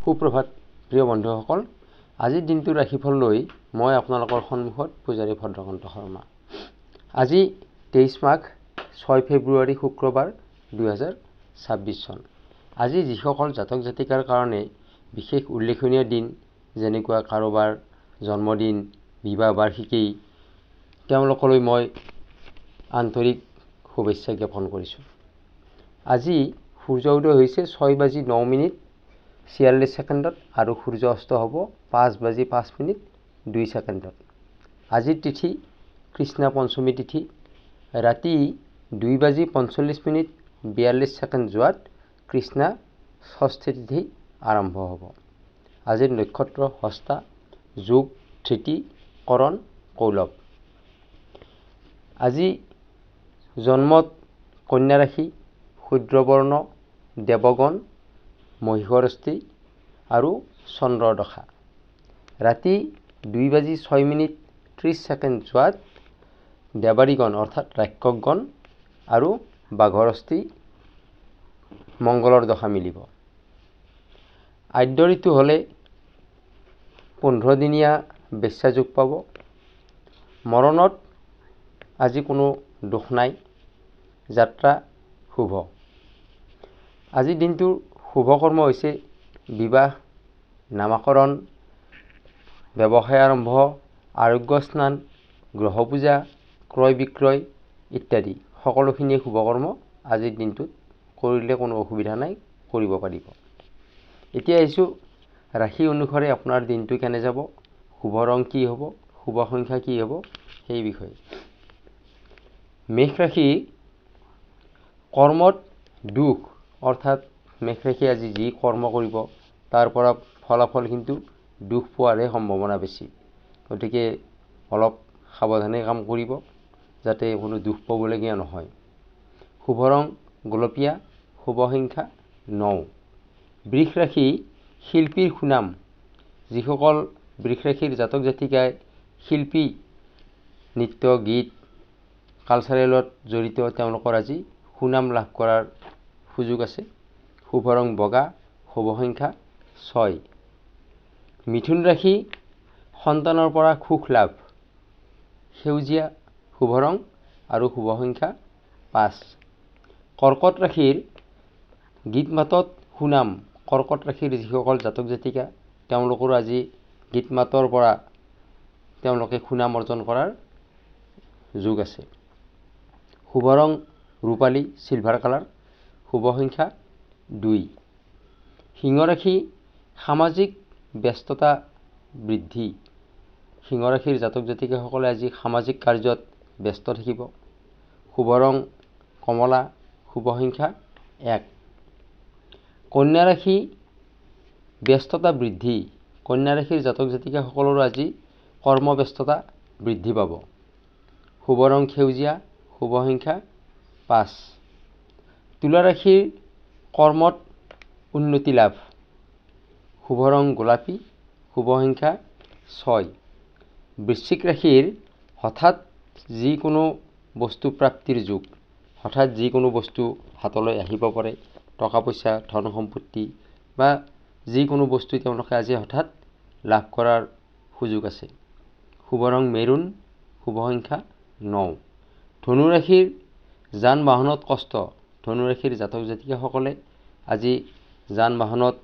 সুপ্ৰভাত প্ৰিয় বন্ধুসকল, আজিৰ দিনটোৰ ৰাশিফল লৈ মই আপোনালোকৰ সন্মুখত পূজাৰী ভদ্ৰকান্ত শৰ্মা। আজি 23 মাঘ 6 ফেব্ৰুৱাৰী শুক্ৰবাৰ 2026 চন। আজি যিসকল জাতক জাতিকাৰ কাৰণে বিশেষ উল্লেখনীয় দিন, যেনেকুৱা কাৰোবাৰ জন্মদিন, বিবাহ বাৰ্ষিকী, তেওঁলোকলৈ মই আন্তৰিক শুভেচ্ছা জ্ঞাপন কৰিছোঁ। আজি সূৰ্য উদয় হৈছে 6:09:46 আৰু সূৰ্য অস্ত হ'ব 5:05:02। আজিৰ তিথি কৃষ্ণা পঞ্চমী তিথি। ৰাতি 2:45:42 যোৱাত কৃষ্ণা ষষ্ঠী তিথি আৰম্ভ হ'ব। আজিৰ নক্ষত্ৰ হস্তা, যোগ, ধৃতি, কৰণ, কৌলভ। আজি জন্মত কন্যা ৰাশি, শূদ্ৰবৰ্ণ, দেৱগণ, মহিষৰস্থী আৰু চন্দ্ৰৰ দশা। ৰাতি 2:06:30 যোৱাত দেৱাৰীগণ অৰ্থাৎ ৰাক্ষকগণ আৰু বাঘৰস্থী মংগলৰ দশা মিলিব। আদ্য ঋতু হ'লে 15 দিনীয়া বেশ্যা যোগ পাব। মৰণত আজি কোনো দোষ নাই, যাত্ৰা শুভ। আজিৰ দিনটোৰ শুভ কৰ্ম হৈছে বিবাহ, নামকৰণ, ব্যৱসায় আৰম্ভ, আৰোগ্য স্নান, গ্ৰহ পূজা, ক্ৰয় বিক্ৰয় ইত্যাদি সকলোখিনিয়ে শুভ কৰ্ম আজিৰ দিনটোত কৰিলে কোনো অসুবিধা নাই, কৰিব পাৰিব। এতিয়া আহিছোঁ ৰাশি অনুসাৰে আপোনাৰ দিনটো কেনে যাব, শুভ ৰং কি হ'ব, শুভ সংখ্যা কি হ'ব সেই বিষয়ে। মেষ ৰাশি কৰ্মত দুখ, অৰ্থাৎ মেষ ৰাশি আজি যি কৰ্ম কৰিব তাৰ পৰা ফলাফল কিন্তু দুখ পোৱাৰহে সম্ভাৱনা বেছি। গতিকে অলপ সাৱধানে কাম কৰিব, যাতে কোনো দুখ পাবলগীয়া নহয়। শুভ ৰং গোলপীয়া, শুভ সংখ্যা 9। বৃষ ৰাশি শিল্পীৰ সুনাম। যিসকল বৃষ ৰাশিৰ জাতক জাতিকাই শিল্পী, নৃত্য, গীত, কালচাৰেলত জড়িত, তেওঁলোকৰ আজি সুনাম লাভ কৰাৰ সুযোগ আছে। শুভ ৰং বগা, শুভ সংখ্যা 6। মিথুন ৰাশি সন্তানৰ পৰা সুখ লাভ, সেউজীয়া শুভ ৰং আৰু শুভ সংখ্যা 5। কৰ্কট ৰাশিৰ গীত মাতত সুনাম। কৰ্কট ৰাশিৰ যিসকল জাতক জাতিকা, তেওঁলোকৰ আজি গীত মাতৰ পৰা তেওঁলোকে সুনাম অৰ্জন কৰাৰ যোগ আছে। শুভ ৰং ৰূপালী, চিলভাৰ কালাৰ, শুভ সংখ্যা 2। সিংহ ৰাশি সামাজিক ব্যস্ততা বৃদ্ধি। সিংহ ৰাশিৰ জাতক জাতিকাসকলে আজি সামাজিক কাৰ্যত ব্যস্ত থাকিব। শুভ ৰং কমলা, শুভ সংখ্যা 1। কন্যা ৰাশি ব্যস্ততা বৃদ্ধি। কন্যা ৰাশিৰ জাতক জাতিকাসকলৰো আজি কৰ্মব্যস্ততা বৃদ্ধি পাব। শুভ ৰং সেউজীয়া, শুভ সংখ্যা 5। তুলা ৰাশিৰ কৰ্মত উন্নতি লাভ, শুভ ৰং গোলাপী, শুভ সংখ্যা 6। বৃশ্চিক ৰাশিৰ হঠাৎ যিকোনো বস্তু প্ৰাপ্তিৰ যোগ। হঠাৎ যিকোনো বস্তু হাতলৈ আহিব পাৰে, টকা পইচা, ধন সম্পত্তি বা যিকোনো বস্তু তেওঁলোকে আজি হঠাৎ লাভ কৰাৰ সুযোগ আছে। শুভ ৰং মেৰুণ, শুভ সংখ্যা 9। ধনু ৰাশিৰ যান বাহনত কষ্ট। ধনু ৰাশিৰ জাতক জাতিকাসকলে আজি যান বাহনত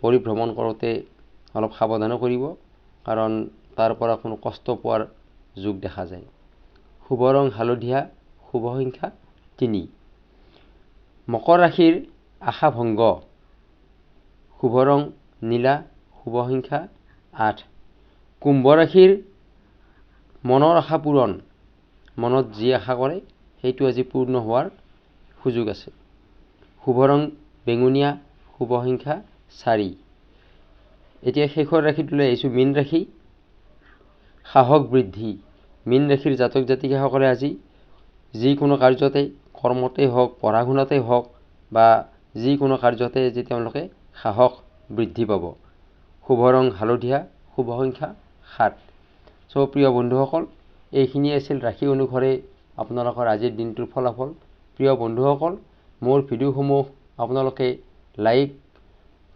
পৰিভ্ৰমণ কৰোঁতে অলপ সাৱধানে কৰিব, কাৰণ তাৰ পৰা কোনো কষ্ট পোৱাৰ যোগ দেখা যায়। শুভ ৰং হালধীয়া, শুভ সংখ্যা 3। মকৰ ৰাশিৰ আশা ভংগ, শুভ ৰং নীলা, শুভ সংখ্যা 8। কুম্ভ ৰাশিৰ মনৰ আশা পূৰণ। মনত যি আশা কৰে সেইটো আজি পূৰ্ণ হোৱাৰ সুযোগ আছে। শুভ ৰং বেঙুনীয়া, শুভ সংখ্যা 4। এতিয়া শেষৰ ৰাশিটোলৈ আহিছোঁ মীন ৰাশি। সাহস বৃদ্ধি। মীন ৰাশিৰ জাতক জাতিকাসকলে আজি যিকোনো কাৰ্যতে, কৰ্মতেই হওক, পঢ়া শুনাতেই হওক বা যিকোনো কাৰ্যতে আজি তেওঁলোকে সাহস বৃদ্ধি পাব। শুভ ৰং হালধীয়া, শুভ সংখ্যা 7। প্ৰিয় বন্ধুসকল, এইখিনিয়ে আছিল ৰাশি অনুসাৰে আপোনালোকৰ আজিৰ দিনটোৰ ফলাফল। প্ৰিয় বন্ধুসকল, মোৰ ভিডিঅ'সমূহ আপোনালোকে লাইক,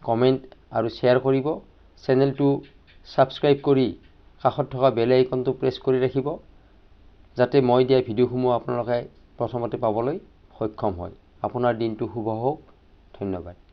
কমেণ্ট আৰু শ্বেয়াৰ কৰিব। চেনেলটো ছাবস্ক্ৰাইব কৰি কাষত থকা বেল আইকনটো প্ৰেছ কৰি ৰাখিব, যাতে মই দিয়া ভিডিঅ'সমূহ আপোনালোকে প্ৰথমতে পাবলৈ সক্ষম হয়। আপোনাৰ দিনটো শুভ হওক। ধন্যবাদ।